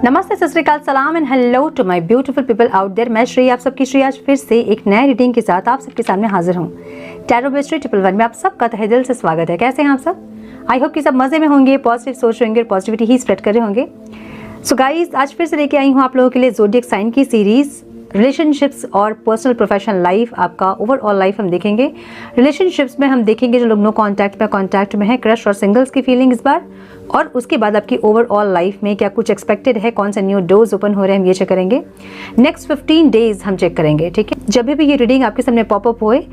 नमस्ते, सत श्री अकाल, सलाम and hello to my beautiful people out there. मैं श्री, आप सबकी श्री आज फिर से एक नए रीडिंग के साथ आप सबके सामने हाजिर हूँ। टैरो मिस्ट्री 111 में आप सबका तहे दिल से स्वागत है। कैसे हैं आप सब? आई होप कि सब मजे में होंगे, पॉजिटिव सोच रहे होंगे और पॉजिटिविटी ही स्प्रेड कर रहे होंगे। सो गाइस, आज फिर से लेके आई हूँ आप लोगों के लिए ज़ोडिएक साइन की सीरीज। रिलेशनशिप्स और पर्सनल प्रोफेशनल लाइफ, आपका ओवरऑल लाइफ हम देखेंगे। रिलेशनशिप्स में हम देखेंगे जो लोग नो कांटेक्ट में है, क्रश और सिंगल्स की फीलिंग इस बार, और उसके बाद आपकी ओवरऑल लाइफ में क्या कुछ एक्सपेक्टेड है, कौन से न्यू डोर्स ओपन हो रहे हैं, हम ये चेक करेंगे। नेक्स्ट 15 डेज हम चेक करेंगे, ठीक है। जब भी ये रीडिंग आपके सामने पॉपअप होए,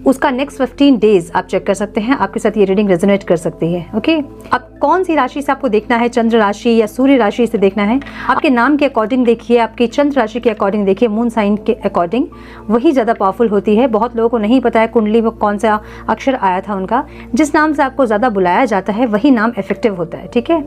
उसका नेक्स्ट 15 डेज आप चेक कर सकते हैं, आपके साथ ये रीडिंग रेजोनेट कर सकती है। ओके, अब कौन सी राशि से आपको देखना है, चंद्र राशि या सूर्य राशि से देखना है, आपके नाम के अकॉर्डिंग देखिए, आपकी चंद्र राशि के अकॉर्डिंग देखिए, मून साइन के अकॉर्डिंग, वही ज़्यादा पावरफुल होती है। बहुत लोगों को नहीं पता है कुंडली में कौन सा अक्षर आया था उनका, जिस नाम से आपको ज़्यादा बुलाया जाता है वही नाम इफेक्टिव होता है, ठीक है।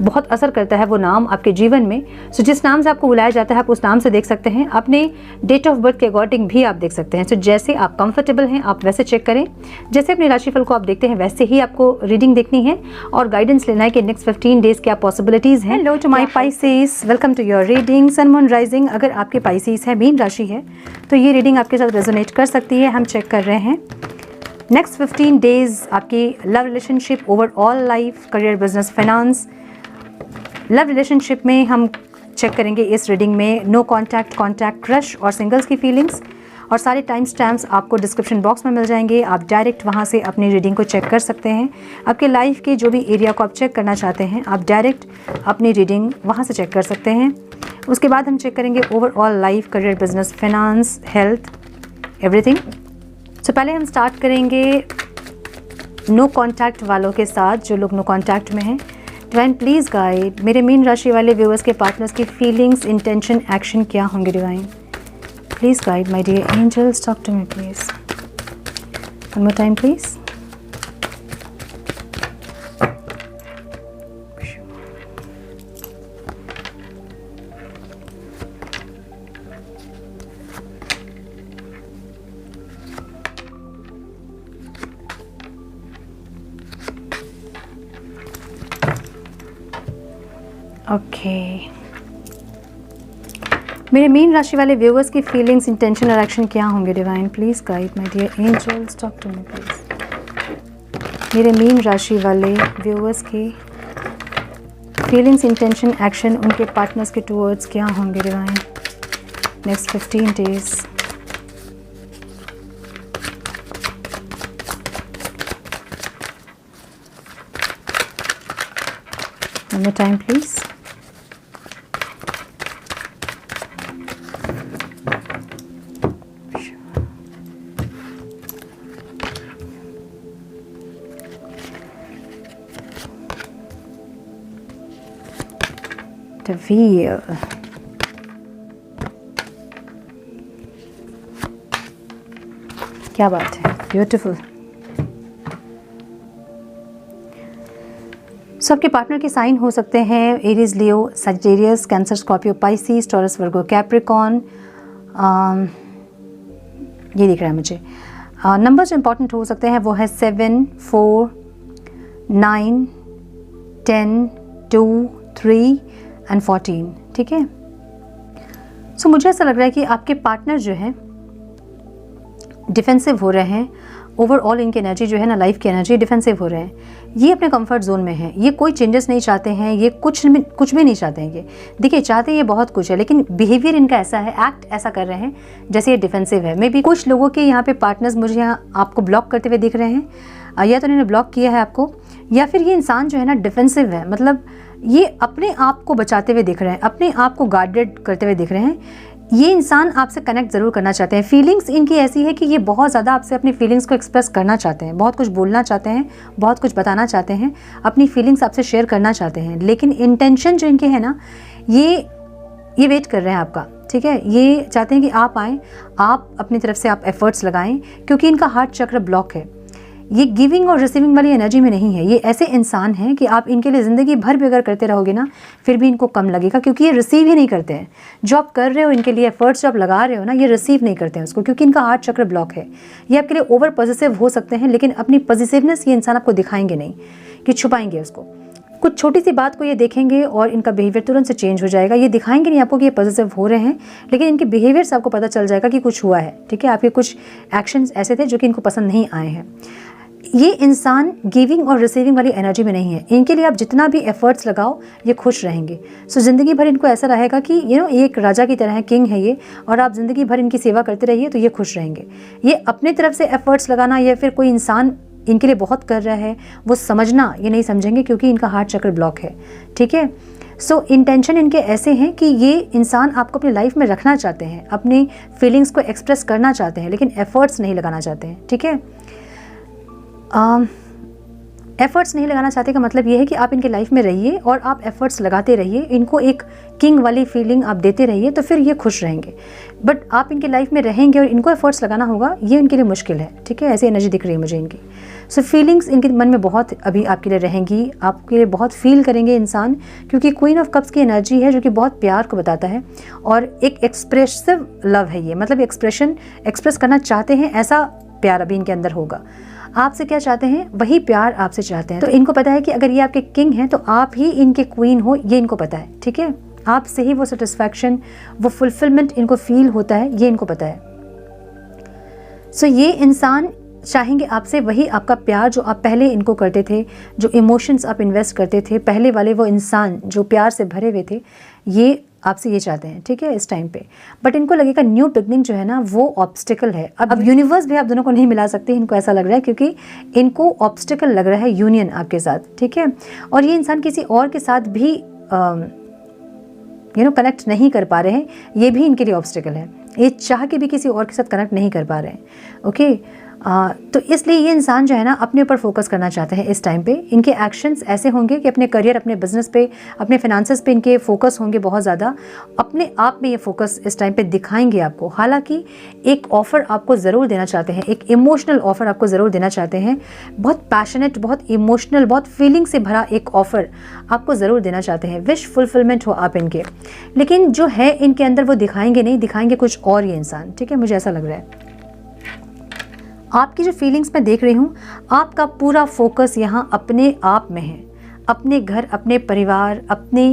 बहुत असर करता है वो नाम आपके जीवन में। सो जिस नाम से आपको बुलाया जाता है आप उस नाम से देख सकते हैं, अपने डेट ऑफ बर्थ के अकॉर्डिंग भी आप देख सकते हैं। सो जैसे आप कंफर्टेबल हैं आप वैसे चेक करें, जैसे अपने राशिफल को आप देखते हैं वैसे ही आपको रीडिंग देखनी है और गाइडेंस लेना है कि नेक्स्ट 15 डेज क्या पॉसिबिलिटीज हैं। Hello to my Pisces, welcome to your reading. Sun moon rising, अगर आपके पाइसेस है, मीन राशि है, तो ये रीडिंग आपके साथ रेजोनेट कर सकती है। हम चेक कर रहे हैं नेक्स्ट 15 डेज आपकी love relationship, overall life, career, business, finance. Love relationship में हम चेक करेंगे इस रीडिंग में नो कांटेक्ट, क्रश और सिंगल्स की फीलिंग्स, और सारे टाइम स्टैम्प्स आपको डिस्क्रिप्शन बॉक्स में मिल जाएंगे। आप डायरेक्ट वहां से अपनी रीडिंग को चेक कर सकते हैं। आपके लाइफ के जो भी एरिया को आप चेक करना चाहते हैं, आप डायरेक्ट अपनी रीडिंग वहां से चेक कर सकते हैं। उसके बाद हम चेक करेंगे overall life, career, business, finance, health, everything. So पहले हम स्टार्ट करेंगे नो कांटेक्ट वालों के साथ, जो लोग नो कांटेक्ट में हैं। डिवाइन प्लीज़ गाइड मेरे मीन राशि वाले व्यूअर्स के पार्टनर्स की फीलिंग्स, इंटेंशन, एक्शन क्या होंगे। Divine please guide my dear angels, talk to me please. One more time please. Okay, मेरे मीन राशि वाले व्यूअर्स की फीलिंग्स, इंटेंशन और एक्शन क्या होंगे। Divine please guide my dear angels, talk to me please. मेरे मीन राशि वाले व्यूअर्स की फीलिंग्स, इंटेंशन, एक्शन उनके पार्टनर्स के टूवर्ड्स क्या होंगे। Divine next 15 days. One more time please. The wheel. क्या बात है, ब्यूटीफुल। सबके पार्टनर के साइन हो सकते हैं Aries, Leo, Sagittarius, Cancer, Scorpio, Pisces, Taurus, Virgo, Capricorn. ये दिख रहा है मुझे। नंबर जो इंपॉर्टेंट हो सकते हैं वो है 7, 4, 9, 10, 2, 3 एंड 14, ठीक है। सो मुझे ऐसा लग रहा है कि आपके पार्टनर जो है डिफेंसिव हो रहे हैं। ओवरऑल इनकी एनर्जी जो है ना, लाइफ की एनर्जी डिफेंसिव हो रहे हैं। ये अपने कंफर्ट जोन में है, ये कोई चेंजेस नहीं चाहते हैं, ये कुछ भी नहीं चाहते हैं। ये देखिए, चाहते ये बहुत कुछ है, लेकिन बिहेवियर इनका ऐसा है, एक्ट ऐसा कर रहे हैं जैसे ये डिफेंसिव है। मे बी कुछ लोगों के यहाँ पे पार्टनर्स मुझे यहाँ आपको ब्लॉक करते हुए दिख रहे हैं, या तो इन्होंने ब्लॉक किया है आपको, या फिर ये इंसान जो है ना डिफेंसिव है, मतलब ये अपने आप को बचाते हुए दिख रहे हैं, अपने आप को गार्डेड करते हुए दिख रहे हैं। ये इंसान आपसे कनेक्ट ज़रूर करना चाहते हैं। फीलिंग्स इनकी ऐसी है कि ये बहुत ज़्यादा आपसे अपनी फीलिंग्स को एक्सप्रेस करना चाहते हैं, बहुत कुछ बोलना चाहते हैं, बहुत कुछ बताना चाहते हैं, अपनी फीलिंग्स आपसे शेयर करना चाहते हैं। लेकिन इंटेंशन जो इनके है ना, ये वेट कर रहे हैं आपका, ठीक है। ये चाहते हैं कि आप आएँ, आप अपनी तरफ से आप एफर्ट्स लगाएं, क्योंकि इनका हार्ट चक्र ब्लॉक है। ये गिविंग और रिसीविंग वाली एनर्जी में नहीं है। ये ऐसे इंसान हैं कि आप इनके लिए ज़िंदगी भर भी अगर करते रहोगे ना, फिर भी इनको कम लगेगा, क्योंकि ये रिसीव ही नहीं करते हैं। जो आप कर रहे हो इनके लिए, एफर्ट्स जो आप लगा रहे हो ना, ये रिसीव नहीं करते हैं उसको, क्योंकि इनका हार्ट चक्र ब्लॉक है। ये आपके लिए ओवर पॉजिटिव हो सकते हैं, लेकिन अपनी पॉजिटिवनेस ये इंसान आपको दिखाएंगे नहीं, कि छुपाएंगे उसको। कुछ छोटी सी बात को ये देखेंगे और इनका बिहेवियर तुरंत से चेंज हो जाएगा। ये दिखाएंगे नहीं आपको कि ये पॉजिटिव हो रहे हैं, लेकिन इनके बिहेवियर से आपको पता चल जाएगा कि कुछ हुआ है, ठीक है। आपके कुछ एक्शंस ऐसे थे जो कि इनको पसंद नहीं आए हैं। ये इंसान गिविंग और रिसीविंग वाली एनर्जी में नहीं है। इनके लिए आप जितना भी एफर्ट्स लगाओ ये खुश रहेंगे। सो ज़िंदगी भर इनको ऐसा रहेगा कि ये एक राजा की तरह है, किंग है ये, और आप ज़िंदगी भर इनकी सेवा करते रहिए तो ये खुश रहेंगे। ये अपने तरफ से एफर्ट्स लगाना या फिर कोई इंसान इनके लिए बहुत कर रहा है वो समझना ये नहीं समझेंगे, क्योंकि इनका हार्ट चक्र ब्लॉक है, ठीक है। सो इंटेंशन इनके ऐसे हैं कि ये इंसान आपको अपनी लाइफ में रखना चाहते हैं, अपनी फीलिंग्स को एक्सप्रेस करना चाहते हैं, लेकिन एफर्ट्स नहीं लगाना चाहते हैं, ठीक है। एफ़र्ट्स नहीं लगाना चाहते का मतलब ये है कि आप इनके लाइफ में रहिए और आप एफ़र्ट्स लगाते रहिए, इनको एक किंग वाली फीलिंग आप देते रहिए तो फिर ये खुश रहेंगे। बट आप इनके लाइफ में रहेंगे और इनको एफ़र्ट्स लगाना होगा, ये इनके लिए मुश्किल है, ठीक है। ऐसी एनर्जी दिख रही है मुझे इनकी। सो फीलिंग्स इनके मन में बहुत अभी आपके लिए रहेंगी, आपके लिए बहुत फील करेंगे इंसान, क्योंकि क्वीन ऑफ कप्स की एनर्जी है जो कि बहुत प्यार को बताता है और एक एक्सप्रेसिव लव है ये, मतलब एक्सप्रेस करना चाहते हैं, ऐसा प्यार अभी इनके अंदर होगा। आपसे क्या चाहते हैं वही प्यार आपसे चाहते हैं। तो इनको पता है कि अगर ये आपके किंग हैं तो आप ही इनके क्वीन हो, ये इनको पता है, ठीक है। आपसे ही वो सेटिस्फैक्शन, वो फुलफिलमेंट इनको फील होता है, ये इनको पता है। सो ये इंसान चाहेंगे आपसे वही आपका प्यार जो आप पहले इनको करते थे, जो इमोशंस आप इन्वेस्ट करते थे, पहले वाले वो इंसान जो प्यार से भरे हुए थे, ये आपसे ये चाहते हैं, ठीक है, इस टाइम पे। बट इनको लगेगा न्यू बिगनिंग जो है ना वो ऑब्स्टिकल है। अब यूनिवर्स भी आप दोनों को नहीं मिला सकते, इनको ऐसा लग रहा है, क्योंकि इनको ऑब्स्टिकल लग रहा है यूनियन आपके साथ, ठीक है। और ये इंसान किसी और के साथ भी कनेक्ट नहीं कर पा रहे हैं, ये भी इनके लिए ऑब्स्टिकल है। ये चाह के भी किसी और के साथ कनेक्ट नहीं कर पा रहे हैं, ओके। तो इसलिए ये इंसान जो है ना अपने ऊपर फोकस करना चाहते हैं इस टाइम पे। इनके एक्शंस ऐसे होंगे कि अपने करियर, अपने बिजनेस पे, अपने फाइनेंसेस पे इनके फोकस होंगे बहुत ज़्यादा। अपने आप में ये फोकस इस टाइम पे दिखाएंगे आपको। हालांकि एक ऑफ़र आपको ज़रूर देना चाहते हैं, एक इमोशनल ऑफ़र आपको ज़रूर देना चाहते हैं, बहुत पैशनेट, बहुत इमोशनल, बहुत फीलिंग से भरा एक ऑफ़र आपको ज़रूर देना चाहते हैं। विश फुलफिलमेंट हो आप इनके, लेकिन जो है इनके अंदर वो दिखाएंगे नहीं, दिखाएंगे कुछ और ये इंसान, ठीक है। मुझे ऐसा लग रहा है आपकी जो फीलिंग्स मैं देख रही हूँ, आपका पूरा फोकस यहाँ अपने आप में है, अपने घर, अपने परिवार, अपने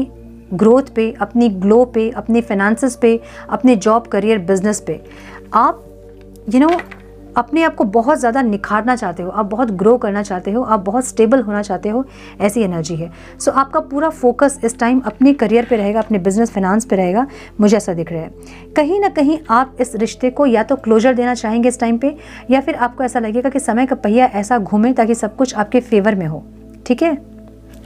ग्रोथ पे, अपनी ग्लो पे, अपने फाइनेंसेस पे, अपने जॉब, करियर, बिजनेस पे। आप अपने आप को बहुत ज़्यादा निखारना चाहते हो, आप बहुत ग्रो करना चाहते हो, आप बहुत स्टेबल होना चाहते हो, ऐसी एनर्जी है। सो आपका पूरा फोकस इस टाइम अपने करियर पे रहेगा, अपने बिजनेस, फाइनेंस पे रहेगा, मुझे ऐसा दिख रहा है। कहीं ना कहीं आप इस रिश्ते को या तो क्लोजर देना चाहेंगे इस टाइम पे, या फिर आपको ऐसा लगेगा कि समय का पहिया ऐसा घूमे ताकि सब कुछ आपके फेवर में हो, ठीक है।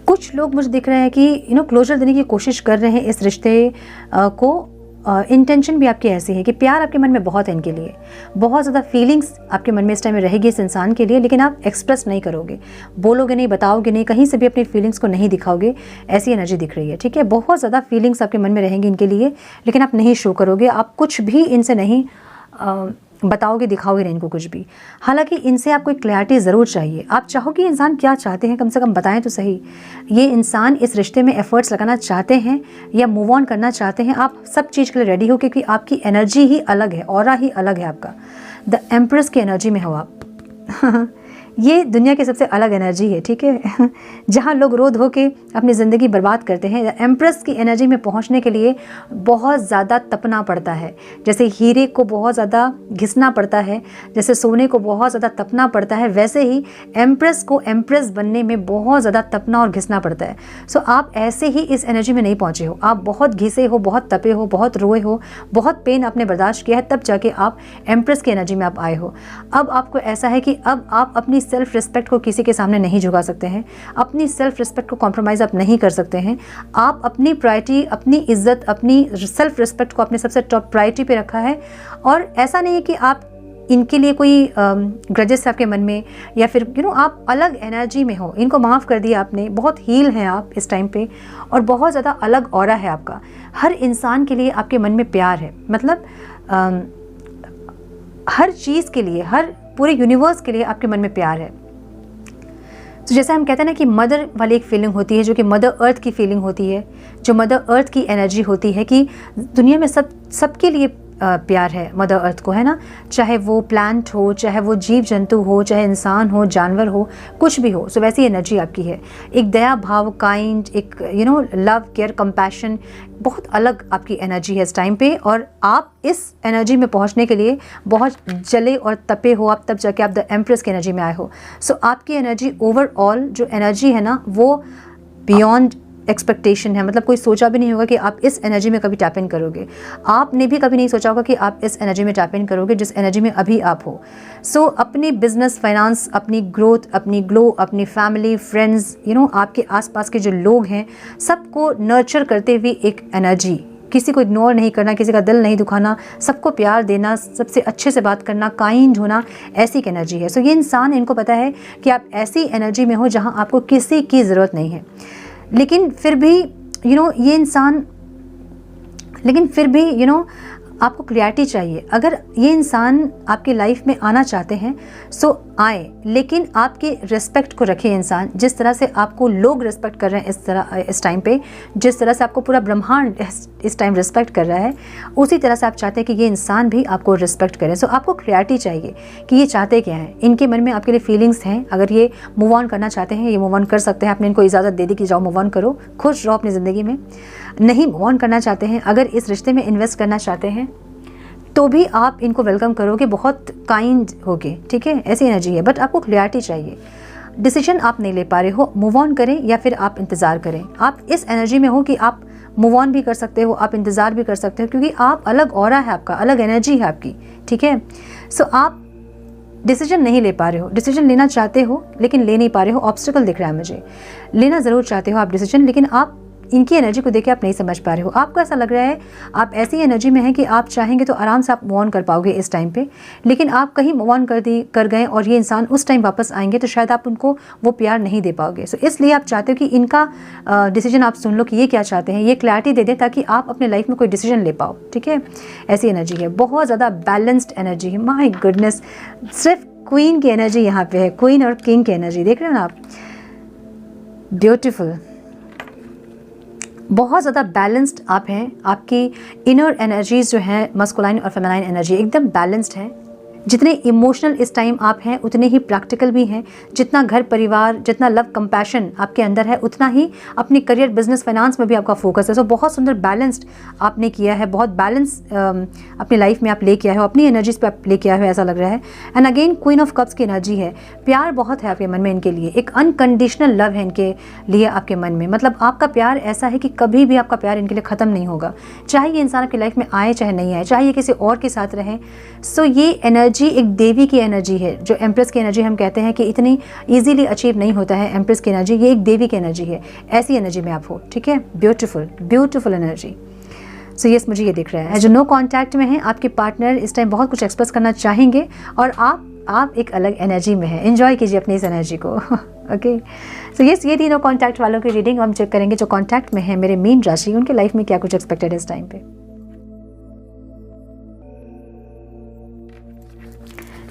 कुछ लोग मुझे दिख रहे हैं कि क्लोजर देने की कोशिश कर रहे हैं इस रिश्ते को। इंटेंशन भी आपकी ऐसी है कि प्यार आपके मन में बहुत है इनके लिए, बहुत ज़्यादा फीलिंग्स आपके मन में इस टाइम में रहेगी इस इंसान के लिए, लेकिन आप एक्सप्रेस नहीं करोगे, बोलोगे नहीं, बताओगे नहीं, कहीं से भी अपनी फीलिंग्स को नहीं दिखाओगे, ऐसी एनर्जी दिख रही है, ठीक है। बहुत ज़्यादा फीलिंग्स आपके मन में रहेंगी इनके लिए, लेकिन आप नहीं शो करोगे, आप कुछ भी इनसे नहीं बताओगे, दिखाओगे नहीं इनको कुछ भी। हालांकि इनसे आपको एक क्लैरिटी ज़रूर चाहिए। आप चाहो कि इंसान क्या चाहते हैं, कम से कम बताएं तो सही। ये इंसान इस रिश्ते में एफर्ट्स लगाना चाहते हैं या मूव ऑन करना चाहते हैं, आप सब चीज़ के लिए रेडी हो, क्योंकि आपकी एनर्जी ही अलग है, ऑरा ही अलग है आपका। द एम्प्रेस की एनर्जी में हो आप ये दुनिया की सबसे अलग एनर्जी है, ठीक है। जहाँ लोग रो धो के अपनी ज़िंदगी बर्बाद करते हैं, एम्प्रेस की एनर्जी में पहुँचने के लिए बहुत ज़्यादा तपना पड़ता है। जैसे हीरे को बहुत ज़्यादा घिसना पड़ता है, जैसे सोने को बहुत ज़्यादा तपना पड़ता है, वैसे ही एम्प्रेस को एम्प्रेस बनने में बहुत ज़्यादा तपना और घिसना पड़ता है। सो आप ऐसे ही इस एनर्जी में नहीं पहुँचे हो, आप बहुत घिसे हो, बहुत तपे हो, बहुत रोए हो, बहुत पेन आपने बर्दाश्त किया है, तब जाके आप एम्प्रेस की एनर्जी में आप आए हो। अब आपको ऐसा है कि अब आप अपनी सेल्फ रिस्पेक्ट को किसी के सामने नहीं झुका सकते हैं, अपनी सेल्फ रिस्पेक्ट को कॉम्प्रोमाइज़ आप नहीं कर सकते हैं। आप अपनी प्रायोरिटी, अपनी इज्जत, अपनी सेल्फ रिस्पेक्ट को अपने सबसे टॉप प्रायोरिटी पे रखा है। और ऐसा नहीं है कि आप इनके लिए कोई ग्रजेस आपके मन में, या फिर आप अलग एनर्जी में हो, इनको माफ़ कर दिया आपने, बहुत हील हैं आप इस टाइम पे, और बहुत ज़्यादा अलग ऑरा है आपका। हर इंसान के लिए आपके मन में प्यार है, मतलब हर चीज़ के लिए, हर पूरे यूनिवर्स के लिए आपके मन में प्यार है। तो जैसे हम कहते हैं ना कि मदर वाली एक फीलिंग होती है, जो कि मदर अर्थ की फीलिंग होती है, जो मदर अर्थ की एनर्जी होती है कि दुनिया में सबके लिए प्यार है मदर अर्थ को, है ना, चाहे वो प्लांट हो, चाहे वो जीव जंतु हो, चाहे इंसान हो, जानवर हो, कुछ भी हो। सो वैसी एनर्जी आपकी है। एक दया भाव, काइंड, एक लव, केयर, कंपैशन, बहुत अलग आपकी एनर्जी है इस टाइम पे। और आप इस एनर्जी में पहुंचने के लिए बहुत जले और तपे हो आप, तब जाके आप द एम्प्रेस की एनर्जी में आए हो। सो आपकी एनर्जी ओवरऑल जो एनर्जी है ना, वो बियॉन्ड एक्सपेक्टेशन है। मतलब कोई सोचा भी नहीं होगा कि आप इस एनर्जी में कभी टैप इन करोगे। आपने भी कभी नहीं सोचा होगा कि आप इस एनर्जी में टैप इन करोगे जिस एनर्जी में अभी आप हो। सो अपनी बिजनेस, फाइनेंस, अपनी ग्रोथ, अपनी ग्लो, अपनी फैमिली, फ्रेंड्स, आपके आसपास के जो लोग हैं, सबको नर्चर करते हुए एक एनर्जी, किसी को इग्नोर नहीं करना, किसी का दिल नहीं दुखाना, सबको प्यार देना, सबसे अच्छे से बात करना, काइंड होना, ऐसी एक एनर्जी है। सो ये इंसान, इनको पता है कि आप ऐसी एनर्जी में हो जहाँ आपको किसी की ज़रूरत नहीं है। लेकिन फिर भी ये इंसान, लेकिन फिर भी आपको क्लैरिटी चाहिए। अगर ये इंसान आपकी लाइफ में आना चाहते हैं सो आए, लेकिन आपके रिस्पेक्ट को रखें। इंसान जिस तरह से आपको लोग रिस्पेक्ट कर रहे हैं इस टाइम पे, जिस तरह से आपको पूरा ब्रह्मांड इस टाइम रिस्पेक्ट कर रहा है, उसी तरह से आप चाहते हैं कि ये इंसान भी आपको रिस्पेक्ट करें। सो आपको क्लैरिटी चाहिए कि ये चाहते क्या हैं, इनके मन में आपके लिए फीलिंग्स हैं। अगर ये मूव ऑन करना चाहते हैं, ये मूव ऑन कर सकते हैं। आपने इनको इजाज़त दे दी कि जाओ मूव ऑन करो, खुश रहो अपनी ज़िंदगी में। नहीं मूव ऑन करना चाहते हैं, अगर इस रिश्ते में इन्वेस्ट करना चाहते हैं, तो भी आप इनको वेलकम करोगे, बहुत काइंड होगे, ठीक है, ऐसी एनर्जी है। बट आपको क्लैरिटी चाहिए। डिसीजन आप नहीं ले पा रहे हो, मूव ऑन करें या फिर आप इंतज़ार करें। आप इस एनर्जी में हो कि आप मूव ऑन भी कर सकते हो, आप इंतज़ार भी कर सकते हो, क्योंकि आप अलग ऑरा है आपका, अलग एनर्जी है आपकी, ठीक है। सो आप डिसीजन नहीं ले पा रहे हो, डिसीजन लेना चाहते हो लेकिन ले नहीं पा रहे हो। ऑब्स्टिकल दिख रहा है मुझे। लेना ज़रूर चाहते हो आप डिसीजन, लेकिन आप इनकी एनर्जी को देख के आप नहीं समझ पा रहे हो। आपको ऐसा लग रहा है आप ऐसी एनर्जी में हैं कि आप चाहेंगे तो आराम से आप मूव ऑन कर पाओगे इस टाइम पे, लेकिन आप कहीं मूव ऑन कर गए और ये इंसान उस टाइम वापस आएंगे तो शायद आप उनको वो प्यार नहीं दे पाओगे। सो इसलिए आप चाहते हो कि इनका डिसीजन आप सुन लो कि ये क्या चाहते हैं, ये क्लैरिटी दे दें ताकि आप अपने लाइफ में कोई डिसीजन ले पाओ, ठीक है। ऐसी एनर्जी है, बहुत ज़्यादा बैलेंस्ड एनर्जी है। माय गुडनेस, सिर्फ क्वीन की एनर्जी यहाँ पे है, क्वीन और किंग की एनर्जी देख रहे हो ना आप, ब्यूटीफुल, बहुत ज़्यादा बैलेंस्ड आप हैं। आपकी इनर एनर्जीज जो हैं, मस्कुलाइन और फेमिनाइन एनर्जी एकदम बैलेंस्ड है। जितने इमोशनल इस टाइम आप हैं उतने ही प्रैक्टिकल भी हैं। जितना घर परिवार, जितना लव कंपैशन आपके अंदर है, उतना ही अपनी करियर, बिजनेस, फाइनेंस में भी आपका फोकस है। सो बहुत सुंदर बैलेंस्ड आपने किया है, बहुत बैलेंस अपनी लाइफ में आप लेके आए हो, अपनी एनर्जीज पे आप लेके आए हो, ऐसा लग रहा है। And again queen of cups की एनर्जी है। प्यार बहुत है आपके मन में इनके लिए, एक अनकंडीशनल लव है इनके लिए आपके मन में। मतलब आपका प्यार ऐसा है कि कभी भी आपका प्यार इनके लिए ख़त्म नहीं होगा, चाहे ये इंसान आपकी लाइफ में आए चाहे नहीं आए, चाहे ये किसी और के साथ रहे। सो ये एनर्जी एक देवी की एनर्जी है, जो एम्प्रेस की एनर्जी हम कहते हैं कि इतनी इजीली अचीव नहीं होता है एम्प्रेस की एनर्जी, ये एक देवी की एनर्जी है। ऐसी एनर्जी में आप हो, ठीक है। Beautiful beautiful energy. So yes, मुझे ये दिख रहा है। जो नो कांटेक्ट में है, आपके पार्टनर इस टाइम बहुत कुछ एक्सप्रेस करना चाहेंगे और आप एक अलग एनर्जी में है। एंजॉय कीजिए अपनी इस एनर्जी को। ओके, सो यस, ये थी नो कांटेक्ट वालों की रीडिंग। हम चेक करेंगे जो कांटेक्ट में है मेरे मीन राशि, उनके लाइफ में क्या कुछ एक्सपेक्टेड है इस टाइम पे।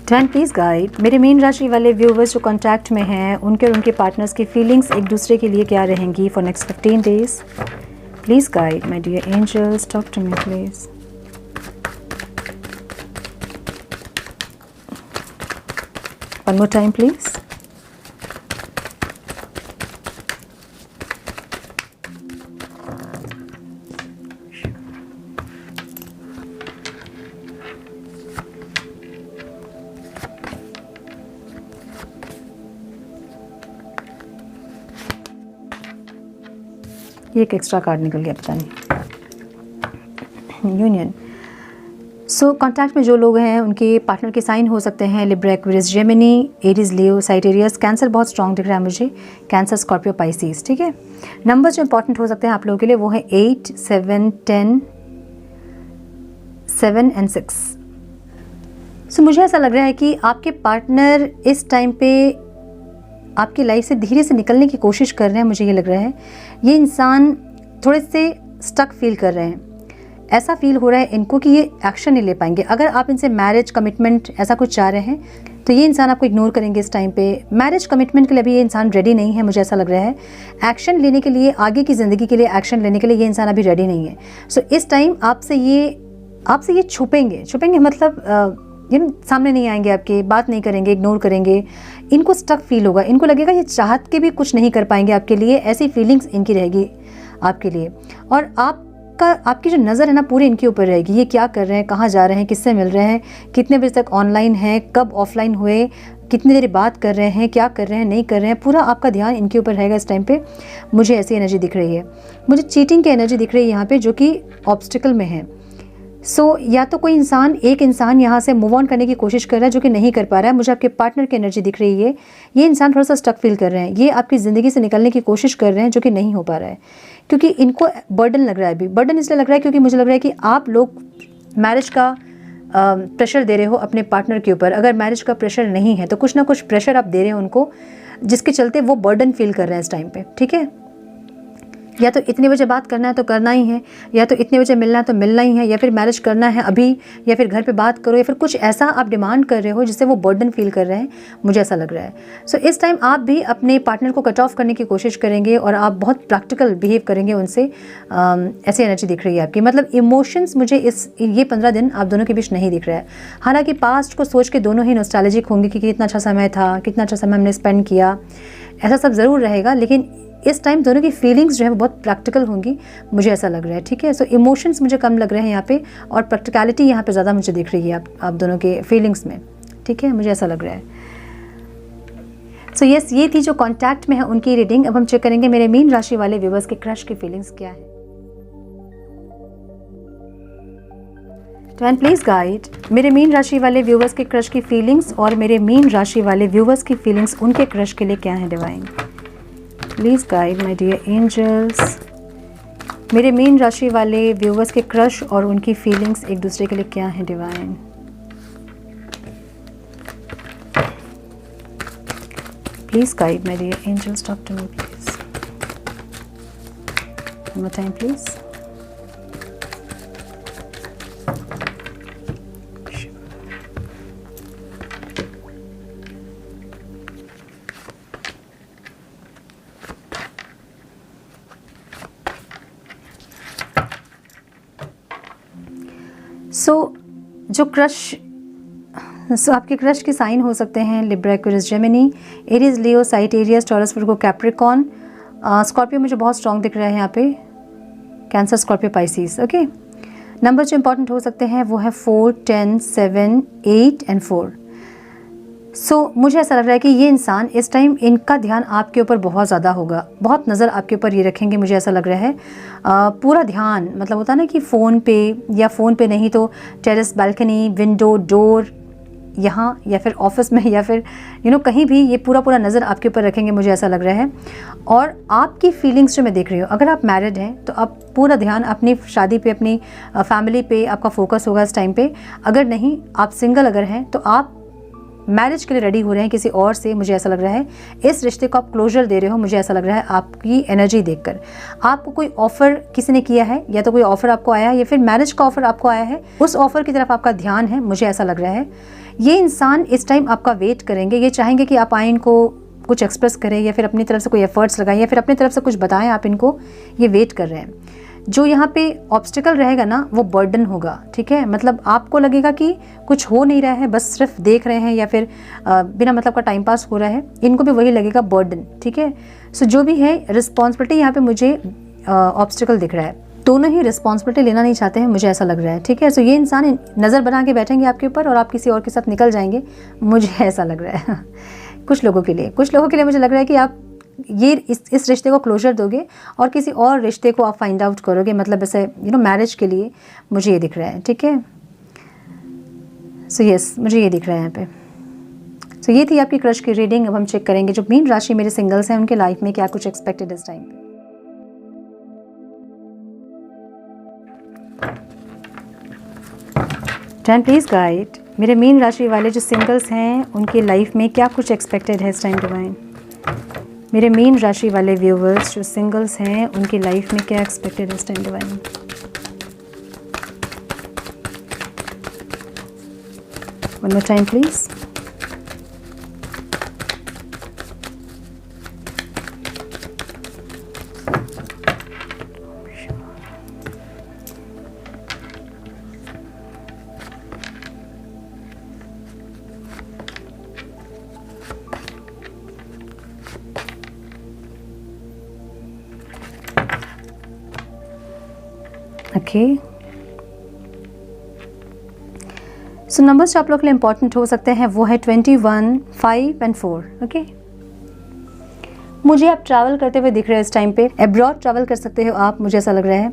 डिवाइन प्लीज़ गाइड मेरे मीन राशि वाले व्यूवर्स जो कांटेक्ट में हैं, उनके और उनके पार्टनर्स की फीलिंग्स एक दूसरे के लिए क्या रहेंगी for next 15 days. Please guide my dear angels, talk to me please. One more time please. ये एक एक्स्ट्रा कार्ड निकल गया, पता नहीं। यूनियन। सो कॉन्टैक्ट में जो लोग हैं उनके पार्टनर के साइन हो सकते हैं Libra, Aquarius, Gemini, Aries, Leo, Sagittarius. Cancer बहुत स्ट्रॉन्ग दिख रहा है मुझे, कैंसर, स्कॉर्पियो, पाइसिस, ठीक है। नंबर जो इंपॉर्टेंट हो सकते हैं आप लोगों के लिए वो है 8, 7, 10, 7 एंड 6। सो मुझे ऐसा लग रहा है कि आपके पार्टनर इस टाइम पे आपकी लाइफ से धीरे से निकलने की कोशिश कर रहे हैं। मुझे ये लग रहा है ये इंसान थोड़े से स्टक फील कर रहे हैं। ऐसा फील हो रहा है इनको कि ये एक्शन नहीं ले पाएंगे। अगर आप इनसे मैरिज, कमिटमेंट ऐसा कुछ चाह रहे हैं तो ये इंसान आपको इग्नोर करेंगे इस टाइम पे। मैरिज, कमिटमेंट के लिए भी ये इंसान रेडी नहीं है, मुझे ऐसा लग रहा है। एक्शन लेने के लिए, आगे की ज़िंदगी के लिए एक्शन लेने के लिए ये इंसान अभी रेडी नहीं है। सो इस टाइम आपसे ये आपसे ये छुपेंगे, छुपेंगे मतलब सामने नहीं आएंगे, आपके बात नहीं करेंगे, इग्नोर करेंगे। इनको स्टक फील होगा, इनको लगेगा ये चाहत के भी कुछ नहीं कर पाएंगे आपके लिए, ऐसी फीलिंग्स इनकी रहेगी आपके लिए। और आपकी जो नज़र है ना पूरी इनके ऊपर रहेगी, ये क्या कर रहे हैं, कहाँ जा रहे हैं, किससे मिल रहे हैं, कितने बजे तक ऑनलाइन हैं, कब ऑफलाइन हुए, कितनी देर बात कर रहे हैं, क्या कर रहे हैं, नहीं कर रहे हैं, पूरा आपका ध्यान इनके ऊपर रहेगा इस टाइम पे। मुझे ऐसी एनर्जी दिख रही है, मुझे चीटिंग की एनर्जी दिख रही है यहाँ पे, जो कि ऑब्स्टिकल में है। या तो कोई एक इंसान यहाँ से मूव ऑन करने की कोशिश कर रहा है जो कि नहीं कर पा रहा है। मुझे आपके पार्टनर की एनर्जी दिख रही है, ये इंसान थोड़ा सा स्टक फील कर रहे हैं, ये आपकी ज़िंदगी से निकलने की कोशिश कर रहे हैं जो कि नहीं हो पा रहा है, क्योंकि इनको बर्डन लग रहा है। अभी बर्डन इसलिए लग रहा है क्योंकि मुझे लग रहा है कि आप लोग मैरिज का प्रेशर दे रहे हो अपने पार्टनर के ऊपर। अगर मैरिज का प्रेशर नहीं है तो कुछ ना कुछ प्रेशर आप दे रहे हो उनको, जिसके चलते वो बर्डन फील कर रहे हैं इस टाइम पे, ठीक है। या तो इतने बजे बात करना है तो करना ही है, या तो इतने बजे मिलना है तो मिलना ही है, या फिर मैरिज करना है अभी, या फिर घर पे बात करो, या फिर कुछ ऐसा आप डिमांड कर रहे हो जिससे वो बर्डन फील कर रहे हैं, मुझे ऐसा लग रहा है। सो इस टाइम आप भी अपने पार्टनर को कट ऑफ करने की कोशिश करेंगे और आप बहुत प्रैक्टिकल बिहेव करेंगे उनसे। ऐसी एनर्जी दिख रही है आपकी, मतलब इमोशंस मुझे ये 15 दिन आप दोनों के बीच नहीं दिख रहा है। हालांकि पास्ट को सोच के दोनों ही नॉस्टैल्जिक होंगे कि कितना अच्छा समय था, कितना अच्छा समय हमने स्पेंड किया, ऐसा सब ज़रूर रहेगा। लेकिन इस टाइम दोनों की फीलिंग्स जो है वो बहुत प्रैक्टिकल होंगी, मुझे ऐसा लग रहा है, ठीक है। सो इमोशंस मुझे कम लग रहे हैं यहाँ पे, और प्रैक्टिकलिटी यहाँ पे ज़्यादा मुझे दिख रही है आप दोनों के फीलिंग्स में, ठीक है, मुझे ऐसा लग रहा है। सो यस, ये थी जो कॉन्टैक्ट में है उनकी रीडिंग। अब हम चेक करेंगे मेरे मीन राशि वाले व्यूअर्स के क्रश की फीलिंग्स क्या है। एंड प्लीज़ गाइड मेरे मीन राशि वाले व्यूअर्स के क्रश की फीलिंग्स, और मेरे मीन राशि वाले व्यूअर्स की फीलिंग्स उनके क्रश के लिए क्या है divine. Please guide my dear angels, मेरे मीन राशि वाले व्यूअर्स के क्रश और उनकी फीलिंग्स एक दूसरे के लिए क्या है divine. Please guide my dear angels, talk to me please. One more time please. जो क्रश आपके क्रश के साइन हो सकते हैं Libra, Aquarius, Gemini, Aries, Leo, Sagittarius, Taurus, Virgo, Capricorn, Scorpio मुझे बहुत स्ट्रॉन्ग दिख रहा है यहाँ पे, Cancer, Scorpio, Pisces. Okay, number जो इंपॉर्टेंट हो सकते हैं वो है 4, 10, 7, 8 एंड 4। मुझे ऐसा लग रहा है कि ये इंसान इस टाइम इनका ध्यान आपके ऊपर बहुत ज़्यादा होगा, बहुत नज़र आपके ऊपर ये रखेंगे, मुझे ऐसा लग रहा है। पूरा ध्यान, मतलब होता है ना कि फ़ोन पे, या फ़ोन पे नहीं तो टेरेस, बालकनी, विंडो, डोर, यहाँ या फिर ऑफिस में, या फिर कहीं भी, ये पूरा नज़र आपके ऊपर रखेंगे, मुझे ऐसा लग रहा है। और आपकी फीलिंग्स जो मैं देख रही हूँ, अगर आप मैरिड हैं तो आप पूरा ध्यान अपनी शादी पे, अपनी फैमिली पे आपका फोकस होगा इस टाइम पे। अगर नहीं, आप सिंगल अगर हैं तो आप मैरिज के लिए रेडी हो रहे हैं किसी और से, मुझे ऐसा लग रहा है। इस रिश्ते को आप क्लोजर दे रहे हो, मुझे ऐसा लग रहा है आपकी एनर्जी देखकर। आपको कोई ऑफ़र किसी ने किया है, या तो कोई ऑफ़र आपको आया है, या फिर मैरिज का ऑफ़र आपको आया है, उस ऑफ़र की तरफ आपका ध्यान है, मुझे ऐसा लग रहा है। ये इंसान इस टाइम आपका वेट करेंगे, ये चाहेंगे कि आप आए, इनको कुछ एक्सप्रेस करें, या फिर अपनी तरफ से कोई एफर्ट्स लगाएं, या फिर अपनी तरफ से कुछ बताएं आप इनको, ये वेट कर रहे हैं। जो यहाँ पे ऑब्स्टिकल रहेगा ना, वो बर्डन होगा, ठीक है। मतलब आपको लगेगा कि कुछ हो नहीं रहा है, बस सिर्फ देख रहे हैं, या फिर बिना मतलब का टाइम पास हो रहा है, इनको भी वही लगेगा बर्डन, ठीक है। जो भी है रिस्पॉन्सिबिलिटी, यहाँ पे मुझे ऑब्स्टिकल दिख रहा है। दोनों ही रिस्पॉन्सिबिलिटी लेना नहीं चाहते हैं, मुझे ऐसा लग रहा है, ठीक है। ये इंसान नज़र बना के बैठेंगे आपके ऊपर, और आप किसी और के साथ निकल जाएंगे, मुझे ऐसा लग रहा है। कुछ लोगों के लिए मुझे लग रहा है कि आप ये इस रिश्ते को क्लोजर दोगे और किसी और रिश्ते को आप फाइंड आउट करोगे, मतलब ऐसे मैरिज के लिए मुझे ये दिख रहा है, ठीक है। यस, मुझे ये दिख रहा है यहाँ पे। ये थी आपकी क्रश की रीडिंग। अब हम चेक करेंगे जो मीन राशि मेरे सिंगल्स हैं उनके लाइफ में क्या कुछ एक्सपेक्टेड इस टाइम पे। टेन प्लीज गाइड मेरे मीन राशि वाले जो सिंगल्स हैं उनकी लाइफ में क्या कुछ एक्सपेक्टेड है इस टाइम डिवाइन। मेरे मीन राशि वाले व्यूवर्स जो सिंगल्स हैं उनकी लाइफ में क्या एक्सपेक्टेड है इस time divine. One more time please. Okay, so numbers जो आप लोग के लिए इंपॉर्टेंट हो सकते हैं वो है 21, 5 एंड 4। ओके, मुझे आप ट्रैवल करते हुए दिख रहे हैं इस टाइम पे, अब्रॉड ट्रैवल कर सकते हो आप, मुझे ऐसा लग रहा है।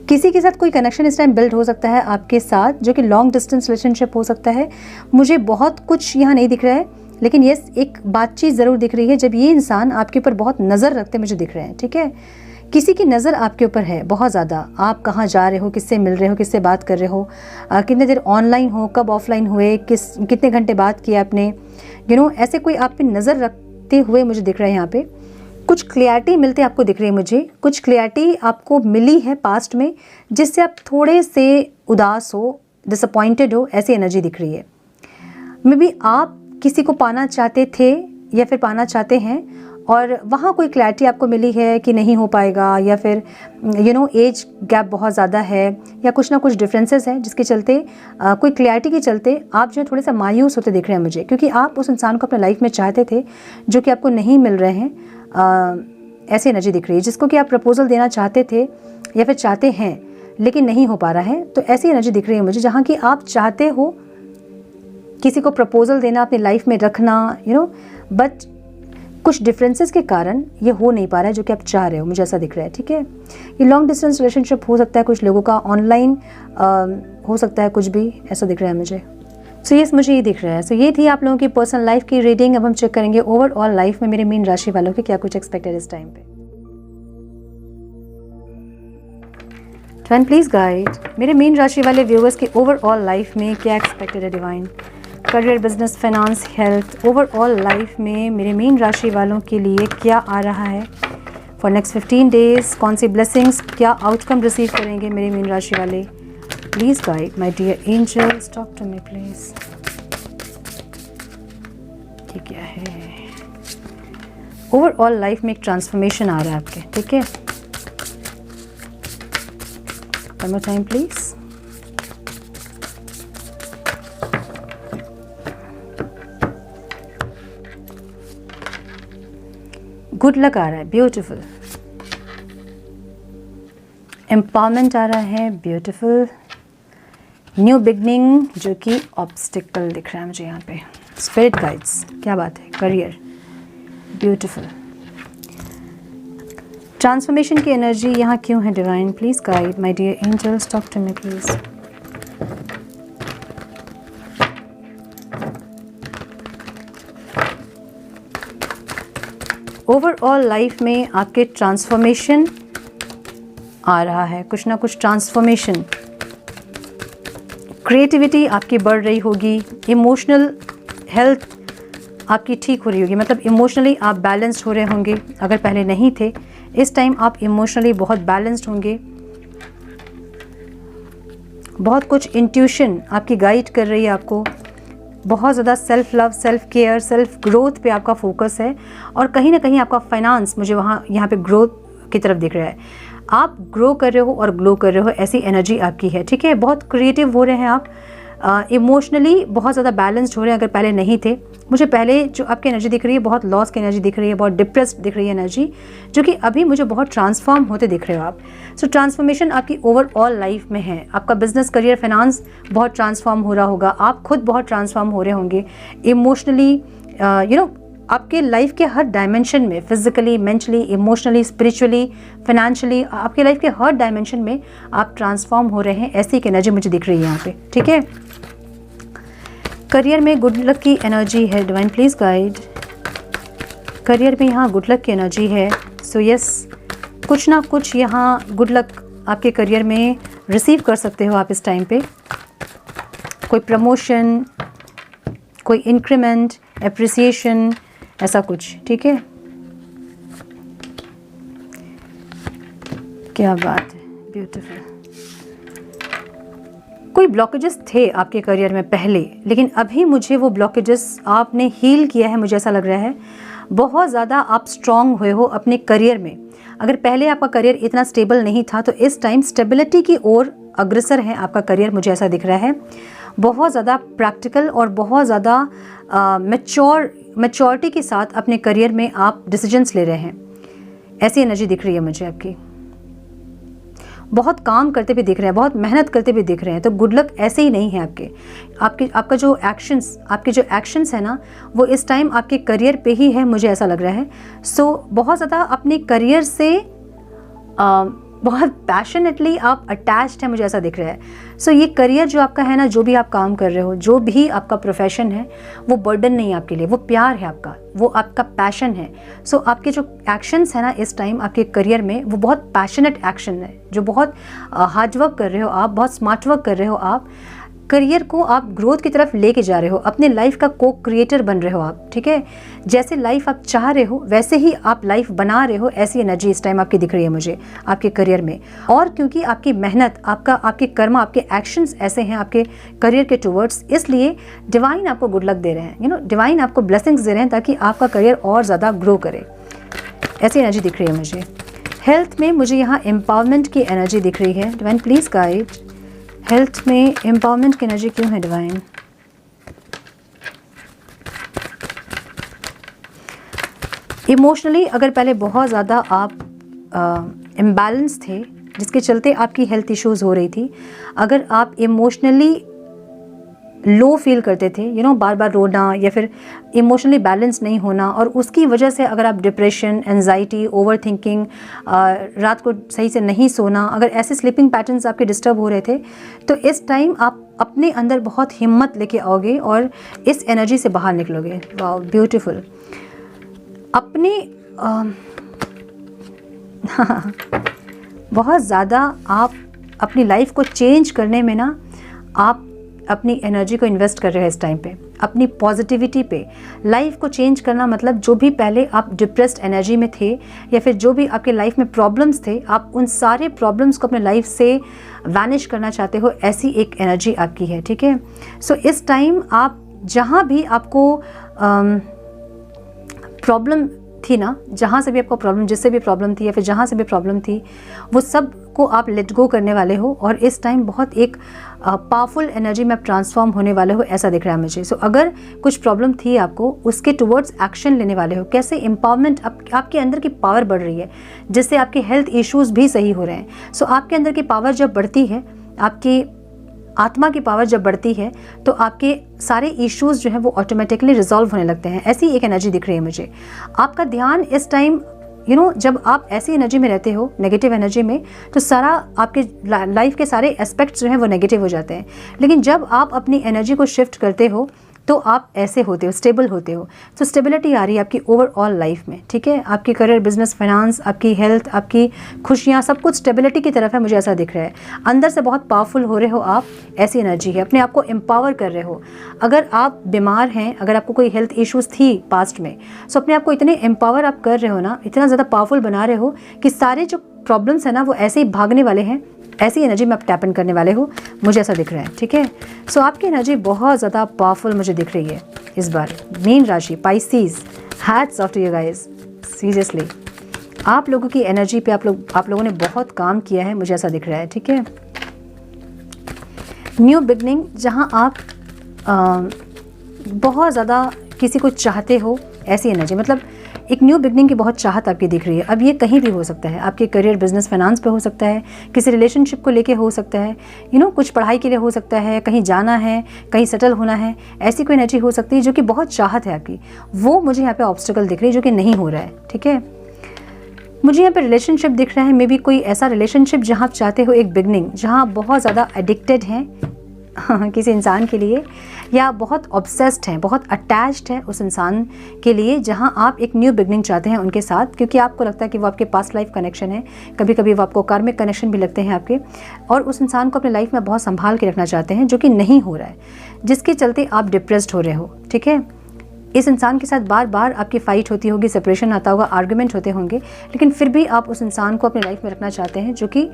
किसी के साथ कोई कनेक्शन इस टाइम बिल्ड हो सकता है आपके साथ, जो कि लॉन्ग डिस्टेंस रिलेशनशिप हो सकता है। मुझे बहुत कुछ यहाँ नहीं दिख रहा है, लेकिन ये एक बातचीत ज़रूर दिख रही है जब ये इंसान आपके ऊपर बहुत नज़र रखते मुझे दिख रहे हैं। ठीक है, किसी की नज़र आपके ऊपर है बहुत ज़्यादा, आप कहाँ जा रहे हो, किससे मिल रहे हो, किससे बात कर रहे हो, कितने देर ऑनलाइन हो, कब ऑफलाइन हुए, कितने घंटे बात किया आपने, ऐसे कोई आप पे नज़र रखते हुए मुझे दिख रहा है। यहाँ पे कुछ क्लियरिटी मिलते आपको दिख रही है मुझे, कुछ क्लियरिटी आपको मिली है पास्ट में, जिससे आप थोड़े से उदास हो, डिसअपॉइंटेड हो, ऐसी एनर्जी दिख रही है। मे बी आप किसी को पाना चाहते थे या फिर पाना चाहते हैं और वहाँ कोई क्लैरिटी आपको मिली है कि नहीं हो पाएगा, या फिर एज गैप बहुत ज़्यादा है, या कुछ ना कुछ डिफरेंसेस हैं जिसके चलते कोई क्लैरिटी के चलते आप जो है थोड़े सा मायूस होते दिख रहे हैं मुझे, क्योंकि आप उस इंसान को अपने लाइफ में चाहते थे जो कि आपको नहीं मिल रहे हैं। ऐसी एनर्जी दिख रही है, जिसको कि आप प्रपोजल देना चाहते थे या फिर चाहते हैं लेकिन नहीं हो पा रहा है। तो ऐसी एनर्जी दिख रही है मुझे जहाँ कि आप चाहते हो किसी को प्रपोजल देना, अपनी लाइफ में रखना, बट कुछ डिफरेंसेस के कारण ये हो नहीं पा रहा है जो कि आप चाह रहे हो, मुझे ऐसा दिख रहा है। ठीक है, ये लॉन्ग डिस्टेंस रिलेशनशिप हो सकता है कुछ लोगों का, ऑनलाइन हो सकता है, कुछ भी ऐसा दिख रहा है मुझे। सो यस, मुझे ये दिख रहा है। सो ये थी आप लोगों की पर्सनल लाइफ की रीडिंग। अब हम चेक करेंगे ओवरऑल लाइफ में मेरे मीन राशि वालों के क्या कुछ एक्सपेक्टेड इस टाइम पे। डिवाइन प्लीज गाइड मेरे मीन राशि वाले व्यूअर्स की ओवरऑल लाइफ में क्या एक्सपेक्टेड है divine. Career, business, finance, health, overall life में मेरे मीन राशि वालों के लिए क्या आ रहा है फॉर नेक्स्ट 15 डेज। कौन सी ब्लेसिंग्स, क्या आउटकम रिसीव करेंगे मेरे मीन राशि वाले। Please guide my dear angels, talk to me please. ये क्या है? ओवरऑल लाइफ में एक ट्रांसफॉर्मेशन आ रहा है आपके। ठीक है, one more time please. Good luck आ रहा है, ब्यूटीफुल। एम्पावरमेंट आ रहा है, ब्यूटीफुल। न्यू बिगनिंग, जो कि ऑब्स्टिकल दिख रहा है मुझे यहाँ पे। स्पिरिट गाइड्स, क्या बात है। Career, beautiful. ट्रांसफॉर्मेशन की एनर्जी यहाँ क्यों है divine? Please guide my dear angels, talk to me please. Overall life में आपके ट्रांसफॉर्मेशन आ रहा है, कुछ ना कुछ ट्रांसफॉर्मेशन। क्रिएटिविटी आपकी बढ़ रही होगी, इमोशनल हेल्थ आपकी ठीक हो रही होगी, मतलब इमोशनली आप बैलेंस्ड हो रहे होंगे। अगर पहले नहीं थे, इस टाइम आप इमोशनली बहुत बैलेंस्ड होंगे। बहुत कुछ इंट्यूशन आपकी गाइड कर रही है आपको। बहुत ज़्यादा self love, self care, self growth पे आपका फोकस है, और कहीं ना कहीं आपका फाइनेंस मुझे यहाँ पे ग्रोथ की तरफ दिख रहा है। आप ग्रो कर रहे हो और ग्लो कर रहे हो, ऐसी एनर्जी आपकी है। ठीक है, बहुत क्रिएटिव हो रहे हैं आप, इमोशनली बहुत ज़्यादा बैलेंस्ड हो रहे हैं अगर पहले नहीं थे। मुझे पहले जो आपकी एनर्जी दिख रही है बहुत लॉस की एनर्जी दिख रही है, बहुत डिप्रेस्ड दिख रही है एनर्जी, जो कि अभी मुझे बहुत ट्रांसफॉर्म होते दिख रहे हो आप। सो ट्रांसफॉर्मेशन आपकी ओवरऑल लाइफ में है। आपका बिजनेस, करियर, फाइनेंस बहुत ट्रांसफॉर्म हो रहा होगा, आप खुद बहुत ट्रांसफॉर्म हो रहे होंगे इमोशनली। आपके लाइफ के हर डायमेंशन में, physically, mentally, emotionally, spiritually, financially, आपके लाइफ के हर डायमेंशन में आप ट्रांसफॉर्म हो रहे हैं, ऐसी एक एनर्जी मुझे दिख रही है यहाँ पे। ठीक है, करियर में गुड लक की एनर्जी है डिवाइन, प्लीज गाइड। करियर में यहाँ गुड लक की एनर्जी है। सो यस, कुछ ना कुछ यहाँ गुड लक आपके करियर में रिसीव कर सकते हो आप इस टाइम पे। कोई प्रमोशन, कोई इंक्रीमेंट, एप्रिसिएशन, ऐसा कुछ। ठीक है, क्या बात है, ब्यूटीफुल। कोई ब्लॉकेजेस थे आपके करियर में पहले, लेकिन अभी मुझे वो ब्लॉकेजेस आपने हील किया है, मुझे ऐसा लग रहा है। बहुत ज़्यादा आप स्ट्रांग हुए हो अपने करियर में। अगर पहले आपका करियर इतना स्टेबल नहीं था, तो इस टाइम स्टेबिलिटी की ओर अग्रसर है आपका करियर, मुझे ऐसा दिख रहा है। बहुत ज़्यादा प्रैक्टिकल और बहुत ज़्यादा मैच्योरिटी के साथ अपने करियर में आप डिसीजंस ले रहे हैं, ऐसी एनर्जी दिख रही है मुझे आपकी। बहुत काम करते भी दिख रहे हैं, बहुत मेहनत करते भी दिख रहे हैं। तो गुड लक ऐसे ही नहीं है आपका जो एक्शंस है ना, वो इस टाइम आपके करियर पे ही है, मुझे ऐसा लग रहा है। सो बहुत ज़्यादा अपने करियर से बहुत पैशनेटली आप अटैच्ड हैं, मुझे ऐसा दिख रहा है। सो ये करियर जो आपका है ना, जो भी आप काम कर रहे हो, जो भी आपका प्रोफेशन है, वो बर्डन नहीं है आपके लिए, वो प्यार है आपका, वो आपका पैशन है। सो आपके जो एक्शंस है ना इस टाइम आपके करियर में, वो बहुत पैशनेट एक्शन है, जो बहुत हार्ड वर्क कर रहे हो आप, बहुत स्मार्ट वर्क कर रहे हो आप। करियर को आप ग्रोथ की तरफ लेके जा रहे हो, अपने लाइफ का को क्रिएटर बन रहे हो आप, ठीक है। जैसे लाइफ आप चाह रहे हो वैसे ही आप लाइफ बना रहे हो, ऐसी एनर्जी इस टाइम आपकी दिख रही है मुझे आपके करियर में। और क्योंकि आपकी मेहनत, आपके कर्म, आपके एक्शंस ऐसे हैं आपके करियर के टुवर्ड्स, इसलिए डिवाइन आपको गुड लक दे रहे हैं, डिवाइन आपको ब्लेसिंग्स दे रहे हैं ताकि आपका करियर और ज़्यादा ग्रो करे। ऐसी एनर्जी दिख रही है मुझे। हेल्थ में मुझे यहाँ एम्पावरमेंट की एनर्जी दिख रही है। डिवाइन प्लीज़ गाइड, हेल्थ में एम्पावरमेंट की एनर्जी क्यों है डिवाइन? इमोशनली अगर पहले बहुत ज़्यादा आप इम्बैलेंस थे, जिसके चलते आपकी हेल्थ इश्यूज़ हो रही थी, अगर आप इमोशनली लो फील करते थे, बार बार रोना या फिर इमोशनली बैलेंस नहीं होना, और उसकी वजह से अगर आप डिप्रेशन, एंजाइटी, ओवर थिंकिंग, रात को सही से नहीं सोना, अगर ऐसे स्लीपिंग पैटर्न्स आपके डिस्टर्ब हो रहे थे, तो इस टाइम आप अपने अंदर बहुत हिम्मत लेके आओगे और इस एनर्जी से बाहर निकलोगे। Wow, beautiful. अपने बहुत ज़्यादा आप अपनी लाइफ को चेंज करने में ना, आप अपनी एनर्जी को इन्वेस्ट कर रहे हैं इस टाइम पे, अपनी पॉजिटिविटी पे। लाइफ को चेंज करना मतलब जो भी पहले आप डिप्रेस्ड एनर्जी में थे या फिर जो भी आपके लाइफ में प्रॉब्लम्स थे, आप उन सारे प्रॉब्लम्स को अपने लाइफ से वैनिश करना चाहते हो, ऐसी एक एनर्जी आपकी है, ठीक है। सो इस टाइम आप जहाँ भी आपको प्रॉब्लम थी ना, जहाँ से भी आपको प्रॉब्लम, जिससे भी प्रॉब्लम थी या फिर जहाँ से भी प्रॉब्लम थी, वो सब को आप लेट गो करने वाले हो और इस टाइम बहुत एक पावरफुल एनर्जी में आप ट्रांसफॉर्म होने वाले हो, ऐसा दिख रहा है मुझे। सो अगर कुछ प्रॉब्लम थी आपको, उसके टुवर्ड्स एक्शन लेने वाले हो। कैसे? एम्पावरमेंट, आपके अंदर की पावर बढ़ रही है, जिससे आपके हेल्थ इश्यूज़ भी सही हो रहे हैं। सो आपके अंदर की पावर जब बढ़ती है, आपकी आत्मा की पावर जब बढ़ती है, तो आपके सारे इश्यूज़ जो हैं वो ऑटोमेटिकली रिजॉल्व होने लगते हैं। ऐसी एक एनर्जी दिख रही है मुझे। आपका ध्यान इस टाइम जब आप ऐसी एनर्जी में रहते हो, नेगेटिव एनर्जी में, तो सारा आपके लाइफ के सारे एस्पेक्ट्स जो हैं वो नेगेटिव हो जाते हैं। लेकिन जब आप अपनी एनर्जी को शिफ्ट करते हो तो आप ऐसे होते हो, स्टेबल होते हो। तो स्टेबिलिटी आ रही है आपकी ओवरऑल लाइफ में, ठीक है। आपकी करियर, बिजनेस, फाइनेंस, आपकी हेल्थ, आपकी खुशियाँ, सब कुछ स्टेबिलिटी की तरफ है, मुझे ऐसा दिख रहा है। अंदर से बहुत पावरफुल हो रहे हो आप, ऐसी एनर्जी है। अपने आप को एम्पावर कर रहे हो। अगर आप बीमार हैं, अगर आपको कोई हेल्थ इश्यूज़ थी पास्ट में, सो अपने आप को इतने एम्पावर आप कर रहे हो ना, इतना ज़्यादा पावरफुल बना रहे हो कि सारे जो प्रॉब्लम्स हैं ना वो ऐसे ही भागने वाले हैं। ऐसी एनर्जी में आप टैप इन करने वाले हो, मुझे ऐसा दिख रहा है, ठीक है। सो आपकी एनर्जी बहुत ज़्यादा पावरफुल मुझे दिख रही है इस बार। मीन राशि, Pisces, hats off to you guys. Seriously आप लोगों की एनर्जी पे आप लोगों ने बहुत काम किया है, मुझे ऐसा दिख रहा है, ठीक है। न्यू बिगनिंग, जहाँ आप बहुत ज़्यादा किसी को चाहते हो, ऐसी एनर्जी, मतलब एक न्यू बिगनिंग की बहुत चाहत आपकी दिख रही है। अब ये कहीं भी हो सकता है, आपके करियर, बिजनेस, फाइनेंस पे हो सकता है, किसी रिलेशनशिप को लेके हो सकता है, कुछ पढ़ाई के लिए हो सकता है, कहीं जाना है, कहीं सेटल होना है, ऐसी कोई एनर्जी हो सकती है जो कि बहुत चाहत है आपकी। वो मुझे यहाँ पे ऑब्स्टिकल दिख रही है जो कि नहीं हो रहा है, ठीक है। मुझे यहाँ पे रिलेशनशिप दिख रहा है, मे बी कोई ऐसा रिलेशनशिप जहाँ आप चाहते हो एक बिगनिंग, जहाँ आप बहुत ज़्यादा एडिक्टेड हैं किसी इंसान के लिए, या बहुत ऑब्सेस्ड हैं, बहुत अटैच्ड है उस इंसान के लिए, जहां आप एक न्यू बिगनिंग चाहते हैं उनके साथ, क्योंकि आपको लगता है कि वो आपके पास्ट लाइफ कनेक्शन है, कभी कभी वो आपको कार्मिक कनेक्शन भी लगते हैं आपके, और उस इंसान को अपने लाइफ में बहुत संभाल के रखना चाहते हैं, जो कि नहीं हो रहा है, जिसके चलते आप डिप्रेस्ड हो रहे हो, ठीक है। इस इंसान के साथ बार बार आपकी फ़ाइट होती होगी, सेपरेशन आता होगा, आर्गुमेंट होते होंगे, लेकिन फिर भी आप उस इंसान को अपनी लाइफ में रखना चाहते हैं, जो कि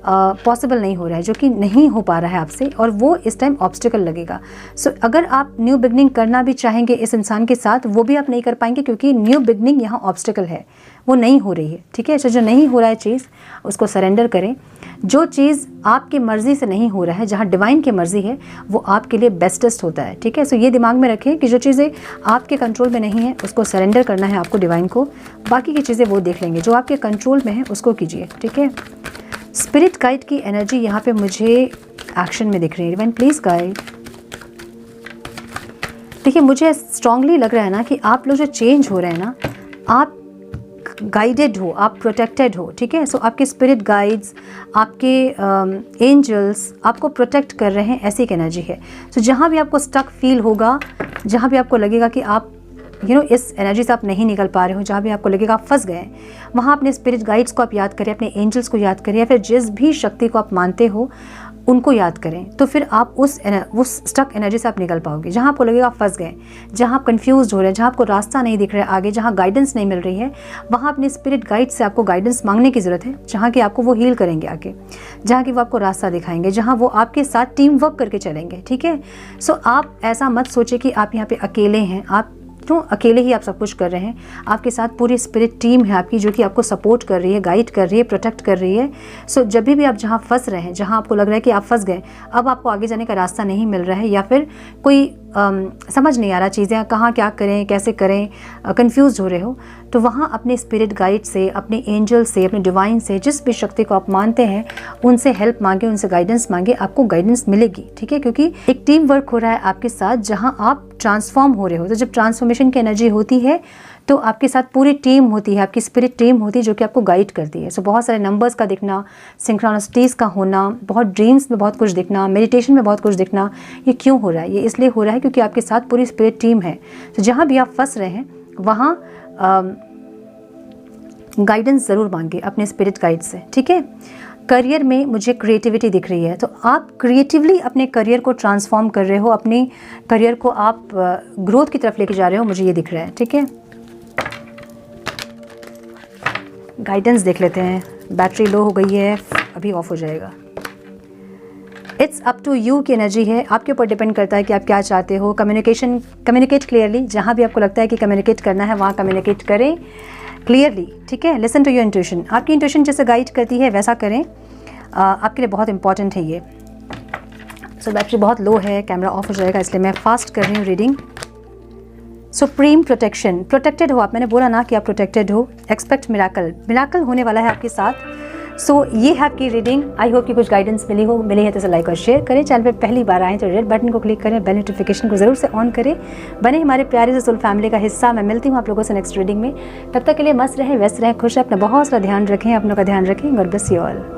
पॉसिबल नहीं हो रहा है, जो कि नहीं हो पा रहा है आपसे, और वो इस टाइम ऑब्स्टिकल लगेगा। सो अगर आप न्यू बिगनिंग करना भी चाहेंगे इस इंसान के साथ, वो भी आप नहीं कर पाएंगे, क्योंकि न्यू बिगनिंग यहाँ ऑब्स्टिकल है, वो नहीं हो रही है, ठीक है। तो जो नहीं हो रहा है चीज़, उसको सरेंडर करें। जो चीज़ आपकी मर्ज़ी से नहीं हो रहा है, जहाँ डिवाइन की मर्ज़ी है, वो आपके लिए बेस्टेस्ट होता है, ठीक है। सो ये दिमाग में रखें कि जो चीज़ें आपके कंट्रोल में नहीं है, उसको सरेंडर करना है आपको डिवाइन को। बाकी की चीज़ें वो देख लेंगे, जो आपके कंट्रोल में है उसको कीजिए, ठीक है। स्पिरिट गाइड की एनर्जी यहाँ पे मुझे एक्शन में दिख रही है। Divine please guide. देखिए मुझे स्ट्रांगली लग रहा है ना कि आप लोग जो चेंज हो रहे हैं ना, आप गाइडेड हो, आप प्रोटेक्टेड हो, ठीक है। सो आपके स्पिरिट गाइड्स, आपके एंजल्स आपको प्रोटेक्ट कर रहे हैं, ऐसी एक एनर्जी है। सो जहाँ भी आपको स्टक फील होगा, जहाँ भी आपको लगेगा कि आप इस एनर्जी से आप नहीं निकल पा रहे हो, जहाँ भी आपको लगेगा आप फंस गए, वहाँ अपने स्पिरिट गाइड्स को आप याद करें, अपने एंजल्स को याद करें, या फिर जिस भी शक्ति को आप मानते हो उनको याद करें, तो फिर आप उस स्टक एनर्जी से आप निकल पाओगे। जहाँ आपको लगेगा आप फंस गए, जहाँ आप कंफ्यूज हो रहे हैं, जहाँ आपको रास्ता नहीं दिख रहा है आगे, जहाँ गाइडेंस नहीं मिल रही है, वहाँ अपने स्पिरिट गाइड से आपको गाइडेंस मांगने की ज़रूरत है, जहाँ कि आपको वो हील करेंगे आगे, जहाँ कि वो आपको रास्ता दिखाएंगे, जहाँ वो आपके साथ टीम वर्क करके चलेंगे, ठीक है। सो आप ऐसा मत सोचिए कि आप यहाँ पे अकेले हैं, आप क्यों अकेले ही आप सब कुछ कर रहे हैं। आपके साथ पूरी स्पिरिट टीम है आपकी, जो कि आपको सपोर्ट कर रही है, गाइड कर रही है, प्रोटेक्ट कर रही है। सो जब भी आप जहाँ फंस रहे हैं, जहाँ आपको लग रहा है कि आप फंस गए, अब आपको आगे जाने का रास्ता नहीं मिल रहा है, या फिर कोई समझ नहीं आ रहा चीज़ें कहाँ क्या करें, कैसे करें, कंफ्यूज हो रहे हो, तो वहाँ अपने स्पिरिट गाइड से, अपने एंजल से, अपने डिवाइन से, जिस भी शक्ति को आप मानते हैं, उनसे हेल्प मांगे, उनसे गाइडेंस मांगे, आपको गाइडेंस मिलेगी, ठीक है। क्योंकि एक टीम वर्क हो रहा है आपके साथ, जहाँ आप ट्रांसफॉर्म हो रहे हो। तो जब ट्रांसफॉर्मेशन की एनर्जी होती है तो आपके साथ पूरी टीम होती है, आपकी स्पिरिट टीम होती है, जो कि आपको गाइड करती है। सो बहुत सारे नंबर्स का दिखना, सिंक्रोनिसिटीज़ का होना, बहुत ड्रीम्स में बहुत कुछ दिखना, मेडिटेशन में बहुत कुछ दिखना, ये क्यों हो रहा है? ये इसलिए हो रहा है क्योंकि आपके साथ पूरी स्पिरिट टीम है। तो जहाँ भी आप फंस रहे हैं वहाँ गाइडेंस ज़रूर मांगे अपने स्पिरिट गाइड से, ठीक है। करियर में मुझे क्रिएटिविटी दिख रही है, तो आप क्रिएटिवली अपने करियर को ट्रांसफॉर्म कर रहे हो, अपने करियर को आप ग्रोथ की तरफ लेके जा रहे हो, मुझे ये दिख रहा है, ठीक है। गाइडेंस देख लेते हैं। बैटरी लो हो गई है, अभी ऑफ हो जाएगा। इट्स अप टू यू की एनर्जी है, आपके ऊपर डिपेंड करता है कि आप क्या चाहते हो। कम्युनिकेट क्लियरली, जहाँ भी आपको लगता है कि कम्युनिकेट करना है वहाँ कम्युनिकेट करें क्लियरली, ठीक है। लिसन टू योर इंट्यूशन, आपकी इंट्यूशन जैसे गाइड करती है वैसा करें, आपके लिए बहुत इंपॉर्टेंट है ये। सो बैटरी बहुत लो है, कैमरा ऑफ हो जाएगा, इसलिए मैं फास्ट कर रही हूँ रीडिंग। सुप्रीम प्रोटेक्शन, प्रोटेक्टेड हो आप, मैंने बोला ना कि आप प्रोटेक्टेड हो। एक्सपेक्ट मिराकल, मिराकल होने वाला है आपके साथ। सो ये है आपकी रीडिंग। आई होप कि कुछ गाइडेंस मिली है तो इसे लाइक और शेयर करें। चैनल पे पहली बार आएँ तो रेड बटन को क्लिक करें, बेल नोटिफिकेशन को ज़रूर से ऑन करें, बने हमारे प्यारे से सोल फैमिली का हिस्सा। मैं मिलती हूँ आप लोगों से नेक्स्ट रीडिंग में। तब तक के लिए मस्त रहें, व्यस्त रहें, खुश रहें, अपना बहुत सारा ध्यान रखें, अपनों का ध्यान रखें। God bless you all.